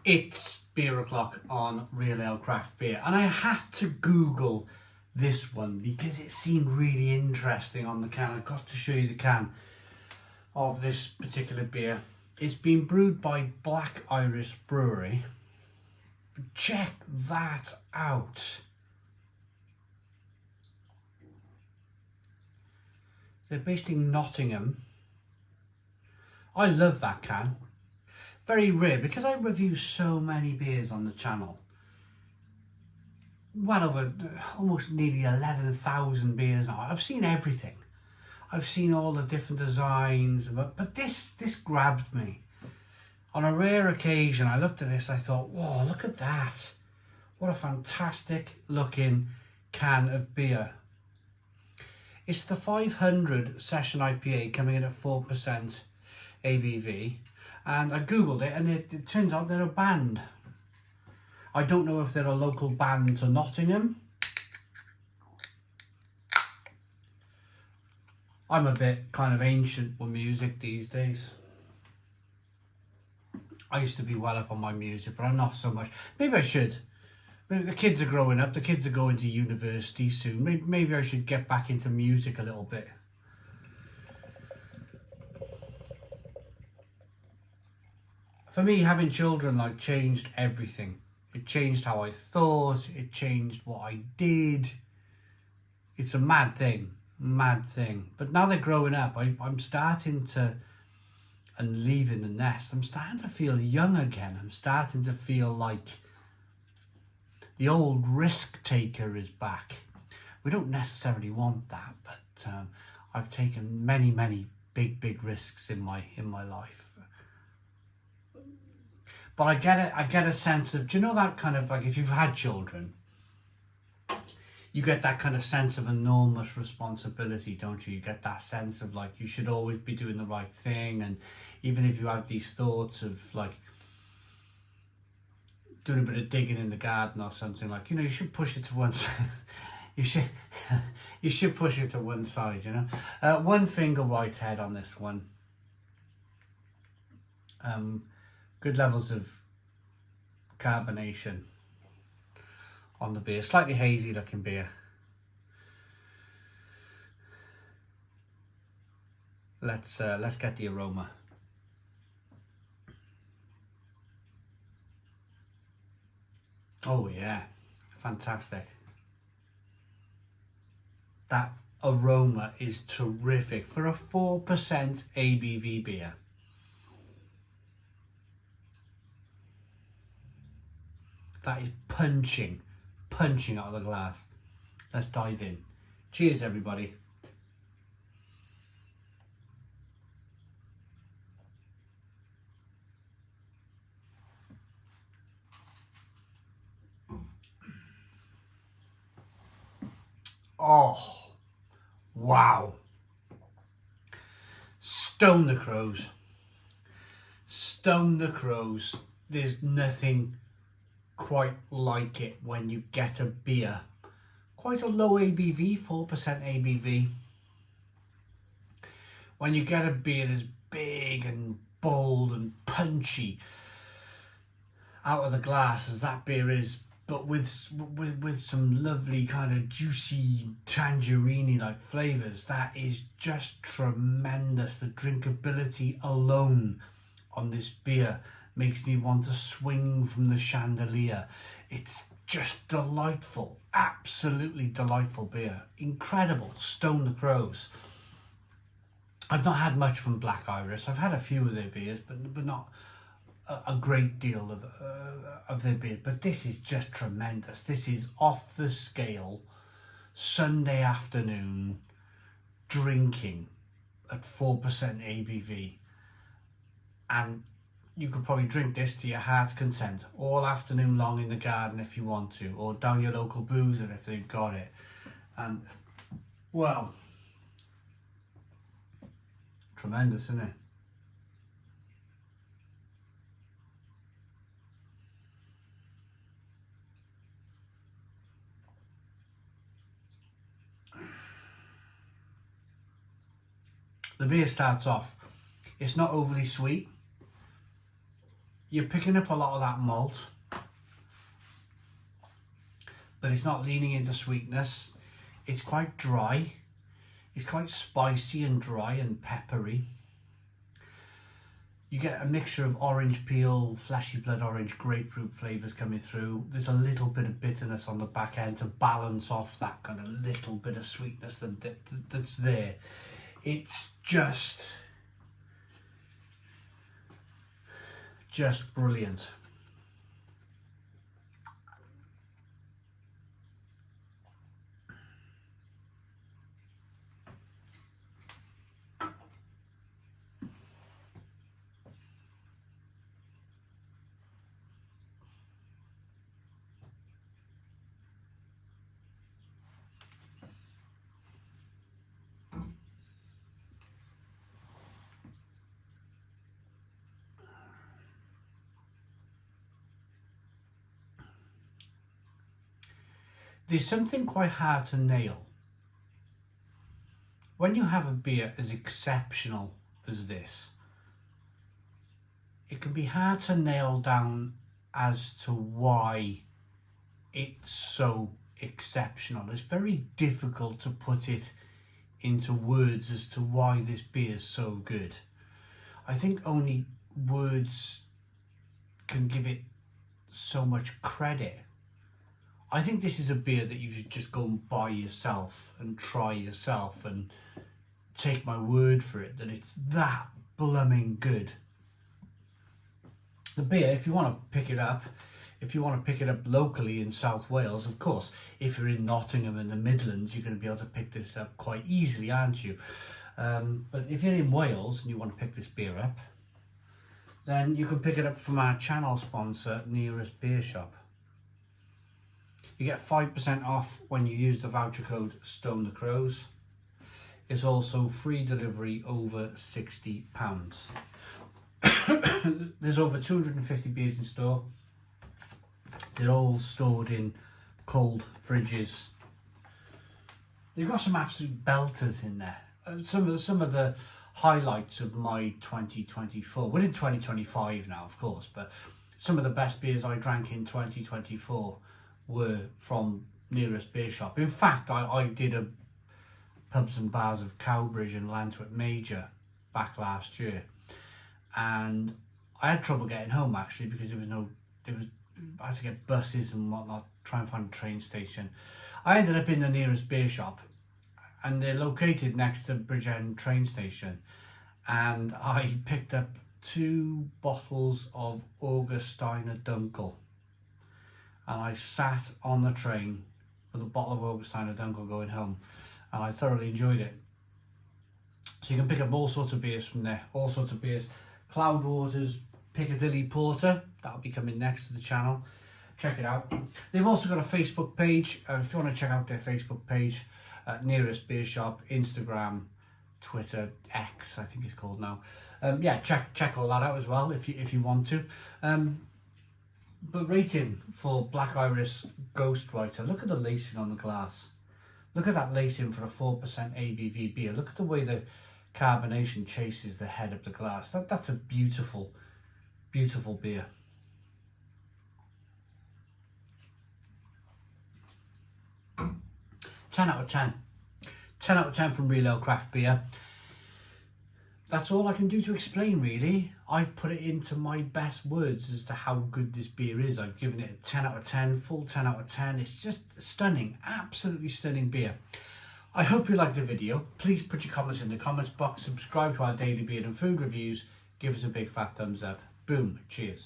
It's beer o'clock on Real Ale Craft Beer, and I had to Google this one because it seemed really interesting on the can. I've got to show you the can of this particular beer. It's been brewed by Black Iris Brewery. Check that out. They're based in Nottingham. I love that can. Very rare because I review so many beers on the channel. Well over almost nearly 11,000 beers now. I've seen everything. I've seen all the different designs, but this grabbed me. On a rare occasion, I looked at this, I thought, whoa, look at that. What a fantastic looking can of beer. It's the 500 Session IPA coming in at 4% ABV. And I googled it and it turns out they're a band. I don't know if they're a local band to Nottingham. I'm a bit kind of ancient with music these days. I used to be well up on my music, but I'm not so much. Maybe I should. Maybe the kids are growing up, the kids are going to university soon. Maybe I should get back into music a little bit. For me, having children changed everything. It changed how I thought, it changed what I did. It's a mad thing. But now they're growing up, I'm starting to, and leaving the nest, I'm starting to feel young again. I'm starting to feel like the old risk taker is back. We don't necessarily want that, but I've taken many big risks in my life. But I get a sense of, do you know that kind of if you've had children, you get that kind of sense of enormous responsibility, don't you? You get that sense of you should always be doing the right thing, and even if you have these thoughts of doing a bit of digging in the garden or something, you should push it to one side. you should push it to one side, One finger whitehead on this one. Good levels of carbonation on the beer. Slightly hazy looking beer. Let's get the aroma. Oh yeah, fantastic. That aroma is terrific for a 4% ABV beer. That is punching out of the glass. Let's dive in. Cheers, everybody. Oh, wow. Stone the crows. Stone the crows. There's nothing quite like it when you get a beer, quite a low ABV, 4% ABV, when you get a beer as big and bold and punchy out of the glass as that beer is, but with some lovely kind of juicy tangerine like flavors. That is just tremendous. The drinkability alone on this beer makes me want to swing from the chandelier. It's just delightful, absolutely delightful beer. Incredible. Stone the crows. I've not had much from Black Iris. I've had a few of their beers, but not a great deal of their beer. But this is just tremendous. This is off the scale, Sunday afternoon drinking at 4% ABV, and you could probably drink this to your heart's content all afternoon long in the garden if you want to, or down your local boozer if they've got it. And, well, tremendous, isn't it? The beer starts off, it's not overly sweet. You're picking up a lot of that malt, but it's not leaning into sweetness. It's quite dry. It's quite spicy and dry and peppery. You get a mixture of orange peel, fleshy blood orange, grapefruit flavours coming through. There's a little bit of bitterness on the back end to balance off that kind of little bit of sweetness that's there. It's just brilliant. There's something quite hard to nail. When you have a beer as exceptional as this, it can be hard to nail down as to why it's so exceptional. It's very difficult to put it into words as to why this beer is so good. I think only words can give it so much credit. I think this is a beer that you should just go and buy yourself and try yourself and take my word for it that it's that blooming good. The beer, if you want to pick it up, locally in South Wales, of course, if you're in Nottingham and the Midlands, you're going to be able to pick this up quite easily, aren't you? But if you're in Wales and you want to pick this beer up, then you can pick it up from our channel sponsor, Nearest Beer Shop. You get 5% off when you use the voucher code Stone the Crows. It's also free delivery over £60. There's over 250 beers in store. They're all stored in cold fridges. You've got some absolute belters in there. Some of the highlights of my 2024. We're in 2025 now, of course, but some of the best beers I drank in 2024 were from Nearest Beer Shop. In fact, I did a pubs and bars of Cowbridge and Lantworth Major back last year, and I had trouble getting home actually because I had to get buses and whatnot, try and find a train station. I ended up in the Nearest Beer Shop, and they're located next to Bridgend train station, and I picked up 2 bottles of Augustiner Dunkel, and I sat on the train with a bottle of Augustiner Dunkel going home, and I thoroughly enjoyed it. So you can pick up all sorts of beers from there, all sorts of beers. Cloudwater's Piccadilly Porter, that'll be coming next to the channel. Check it out. They've also got a Facebook page. If you want to check out their Facebook page, Nearest Beer Shop, Instagram, Twitter, X, I think it's called now. Yeah, check all that out as well if you want to. But rating for Black Iris Ghostwriter. Look at the lacing on the glass. Look at that lacing for a 4% ABV beer. Look at the way the carbonation chases the head of the glass. That's a beautiful, beautiful beer. 10 out of 10. 10 out of 10 from Real Ale Craft Beer. That's all I can do to explain, really. I've put it into my best words as to how good this beer is. I've given it a 10 out of 10, full 10 out of 10. It's just stunning, absolutely stunning beer. I hope you liked the video. Please put your comments in the comments box. Subscribe to our daily beer and food reviews. Give us a big fat thumbs up. Boom. Cheers.